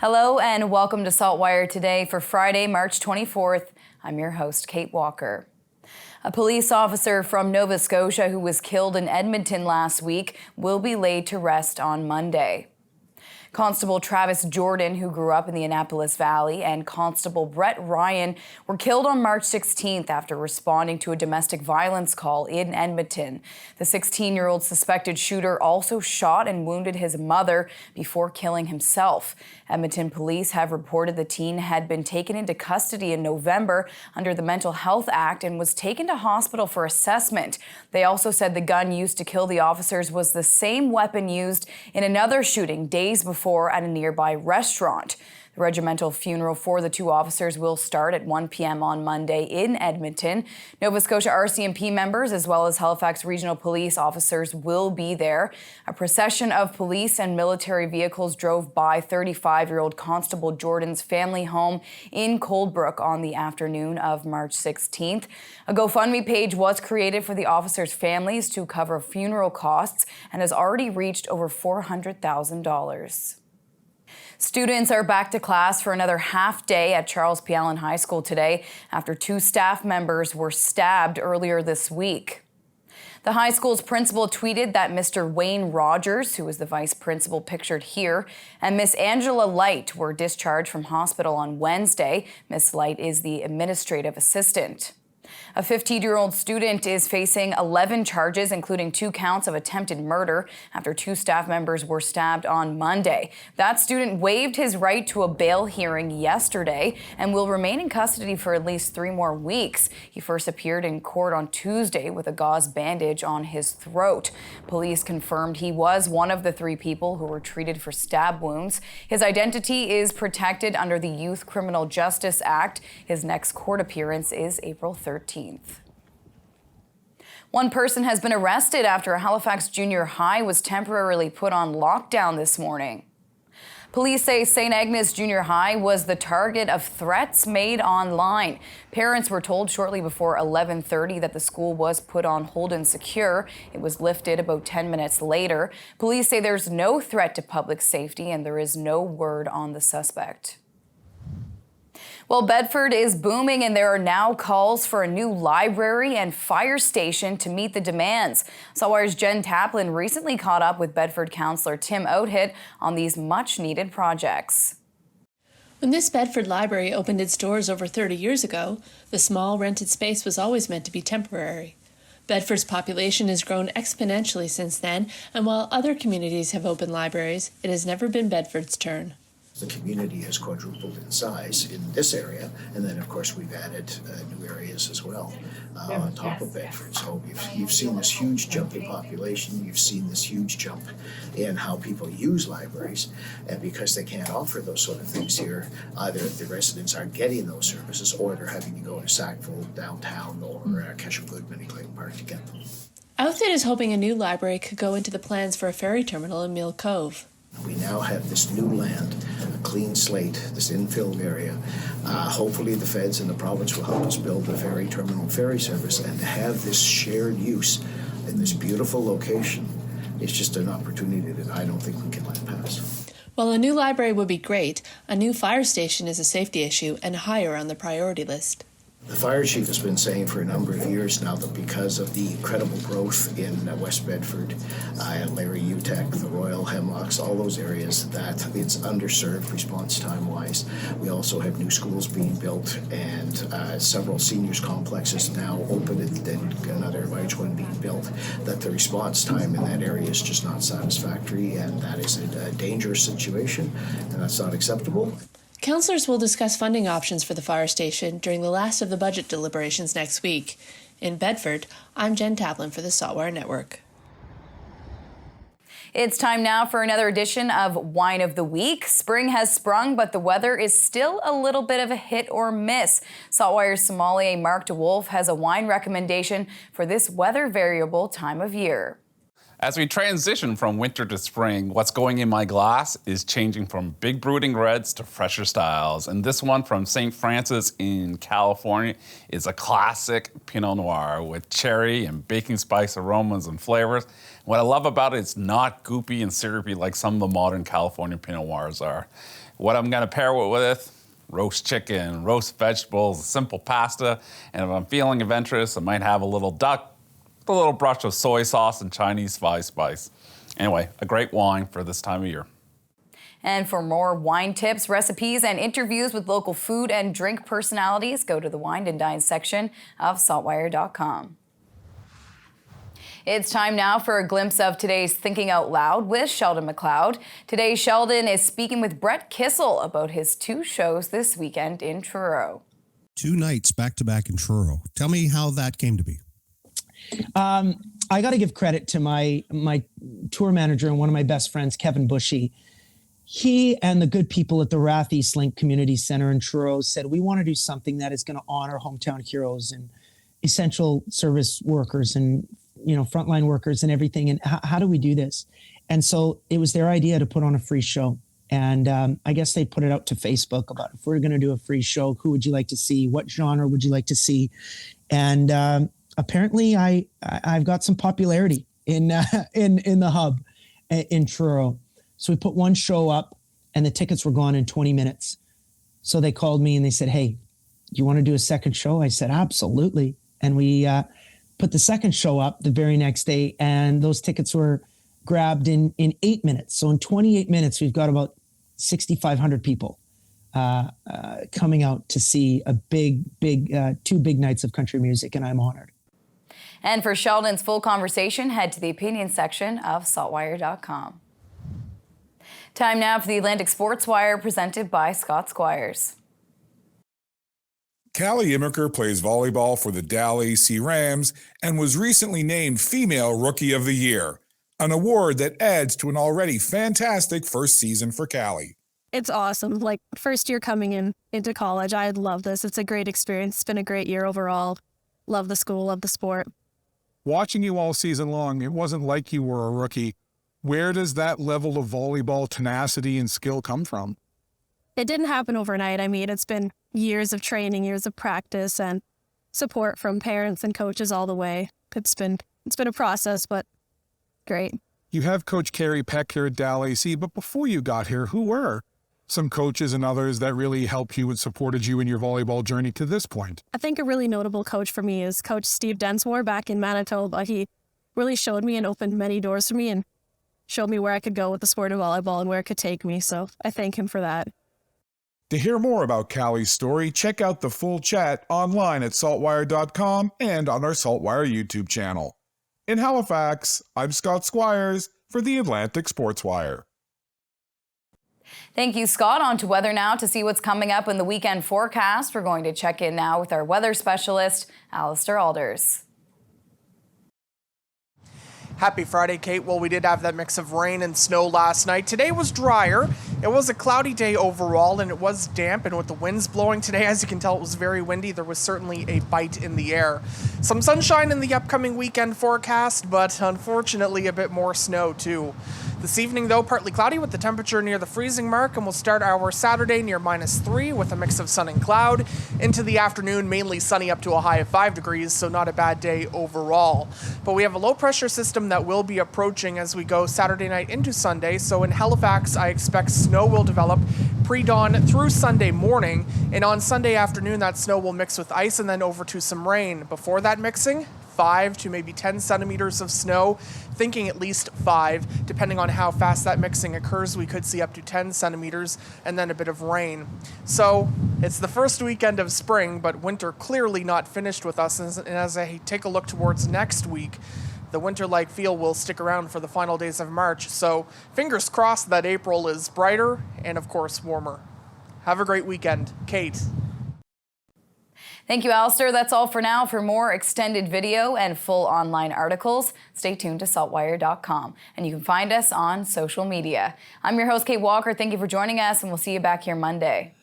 Hello and welcome to SaltWire today for Friday, March 24th. I'm your host, Kate Walker. A police officer from Nova Scotia who was killed in Edmonton last week will be laid to rest on Monday. Constable Travis Jordan, who grew up in the Annapolis Valley, and Constable Brett Ryan were killed on March 16th after responding to a domestic violence call in Edmonton. The 16-year-old suspected shooter also shot and wounded his mother before killing himself. Edmonton police have reported the teen had been taken into custody in November under the Mental Health Act and was taken to hospital for assessment. They also said the gun used to kill the officers was the same weapon used in another shooting days before at a nearby restaurant. The regimental funeral for the two officers will start at 1 p.m. on Monday in Edmonton. Nova Scotia RCMP members as well as Halifax Regional Police officers will be there. A procession of police and military vehicles drove by 35-year-old Constable Jordan's family home in Coldbrook on the afternoon of March 16th. A GoFundMe page was created for the officers' families to cover funeral costs and has already reached over $400,000. Students are back to class for another half day at Charles P. Allen High School today after two staff members were stabbed earlier this week. The high school's principal tweeted that Mr. Wayne Rogers, who is the vice principal pictured here, and Miss Angela Light were discharged from hospital on Wednesday. Miss Light is the administrative assistant. A 15-year-old student is facing 11 charges, including 2 counts of attempted murder after 2 staff members were stabbed on Monday. That student waived his right to a bail hearing yesterday and will remain in custody for at least 3 more weeks. He first appeared in court on Tuesday with a gauze bandage on his throat. Police confirmed he was one of the 3 people who were treated for stab wounds. His identity is protected under the Youth Criminal Justice Act. His next court appearance is April 13th. One person has been arrested after a Halifax junior high was temporarily put on lockdown this morning. Police say St. Agnes Junior High was the target of threats made online. Parents were told shortly before 11:30 that the school was put on hold and secure. It was lifted about 10 minutes later. Police say there's no threat to public safety and there is no word on the suspect. Well, Bedford is booming and there are now calls for a new library and fire station to meet the demands. SaltWire's Jen Taplin recently caught up with Bedford Councillor Tim Oathit on these much-needed projects. When this Bedford Library opened its doors over 30 years ago, the small rented space was always meant to be temporary. Bedford's population has grown exponentially since then, and while other communities have opened libraries, it has never been Bedford's turn. The community has quadrupled in size in this area, and then of course we've added new areas as well on top of Bedford. So you've seen this huge jump in population, you've seen this huge jump in how people use libraries, and because they can't offer those sort of things here, either the residents aren't getting those services or they're having to go to Sackville downtown or Keshe Goodman and Clayton Park to get them. Oathit is hoping a new library could go into the plans for a ferry terminal in Mill Cove. We now have this new land, a clean slate, this infill area. Hopefully the feds and the province will help us build a ferry terminal ferry service, and to have this shared use in this beautiful location is just an opportunity that I don't think we can let pass. While a new library would be great, a new fire station is a safety issue and higher on the priority list. The fire chief has been saying for a number of years now that because of the incredible growth in West Bedford, Larry Utech, the Royal Hemlocks, all those areas, that it's underserved response time-wise. We also have new schools being built and several seniors complexes now open and another large one being built, that the response time in that area is just not satisfactory, and that is a dangerous situation, and that's not acceptable. Councillors will discuss funding options for the fire station during the last of the budget deliberations next week. In Bedford, I'm Jen Taplin for the SaltWire Network. It's time now for another edition of Wine of the Week. Spring has sprung, but the weather is still a little bit of a hit or miss. SaltWire's sommelier Mark DeWolf has a wine recommendation for this weather variable time of year. As we transition from winter to spring, what's going in my glass is changing from big brooding reds to fresher styles. And this one from St. Francis in California is a classic Pinot Noir with cherry and baking spice aromas and flavors. What I love about it, it's not goopy and syrupy like some of the modern California Pinot Noirs are. What I'm gonna pair it with, roast chicken, roast vegetables, simple pasta, and if I'm feeling adventurous, I might have a little duck, a little brush of soy sauce and Chinese spice. Anyway, a great wine for this time of year. And for more wine tips, recipes, and interviews with local food and drink personalities, go to the Wine and Dine section of SaltWire.com. It's time now for a glimpse of today's Thinking Out Loud with Sheldon McLeod. Today, Sheldon is speaking with Brett Kissel about his 2 shows this weekend in Truro. 2 nights back-to-back in Truro. Tell me how that came to be. I got to give credit to my tour manager and one of my best friends, Kevin Bushy. He and the good people at the Rath East Link Community Center in Truro said, we want to do something that is going to honor hometown heroes and essential service workers and, frontline workers and everything. And how do we do this? And so it was their idea to put on a free show. And I guess they put it out to Facebook about, if we're going to do a free show, who would you like to see? What genre would you like to see? And apparently I've got some popularity in the hub in Truro. So we put one show up and the tickets were gone in 20 minutes. So they called me and they said, hey, do you want to do a second show? I said, absolutely. And we put the second show up the very next day and those tickets were grabbed in 8 minutes. So in 28 minutes, we've got about 6,500 people coming out to see a big 2 big nights of country music, and I'm honored. And for Sheldon's full conversation, head to the opinion section of SaltWire.com. Time now for the Atlantic Sports Wire, presented by Scott Squires. Callie Immerker plays volleyball for the Dal AC Rams and was recently named Female Rookie of the Year, an award that adds to an already fantastic first season for Callie. It's awesome. First year coming into college, I love this. It's a great experience. It's been a great year overall. Love the school, love the sport. Watching you all season long, it wasn't like you were a rookie. Where does that level of volleyball tenacity and skill come from? It didn't happen overnight. I mean, it's been years of training, years of practice, and support from parents and coaches all the way. It's been a process, but great. You have Coach Carrie Peck here at Dal AC, but before you got here, who were some coaches and others that really helped you and supported you in your volleyball journey to this point? I think a really notable coach for me is Coach Steve Densmore back in Manitoba. He really showed me and opened many doors for me and showed me where I could go with the sport of volleyball and where it could take me. So I thank him for that. To hear more about Callie's story, check out the full chat online at saltwire.com and on our SaltWire YouTube channel. In Halifax, I'm Scott Squires for the Atlantic Sports Wire. Thank you, Scott. On to weather now to see what's coming up in the weekend forecast. We're going to check in now with our weather specialist, Alistair Alders. Happy Friday, Kate. Well, we did have that mix of rain and snow last night. Today was drier. It was a cloudy day overall, and it was damp, and with the winds blowing today, as you can tell, it was very windy. There was certainly a bite in the air. Some sunshine in the upcoming weekend forecast, but unfortunately a bit more snow, too. This evening, though, partly cloudy with the temperature near the freezing mark, and we'll start our Saturday near -3 with a mix of sun and cloud. Into the afternoon, mainly sunny up to a high of 5 degrees, so not a bad day overall. But we have a low-pressure system that will be approaching as we go Saturday night into Sunday, so in Halifax, I expect snow will develop pre-dawn through Sunday morning, and on Sunday afternoon, that snow will mix with ice and then over to some rain. Before that mixing, 5 to maybe 10 centimeters of snow, thinking at least 5. Depending on how fast that mixing occurs, we could see up to 10 centimeters and then a bit of rain. So it's the first weekend of spring, but winter clearly not finished with us. And as I take a look towards next week, the winter-like feel will stick around for the final days of March. So fingers crossed that April is brighter and, of course, warmer. Have a great weekend. Kate. Thank you, Alistair. That's all for now. For more extended video and full online articles, stay tuned to saltwire.com. And you can find us on social media. I'm your host, Kate Walker. Thank you for joining us, and we'll see you back here Monday.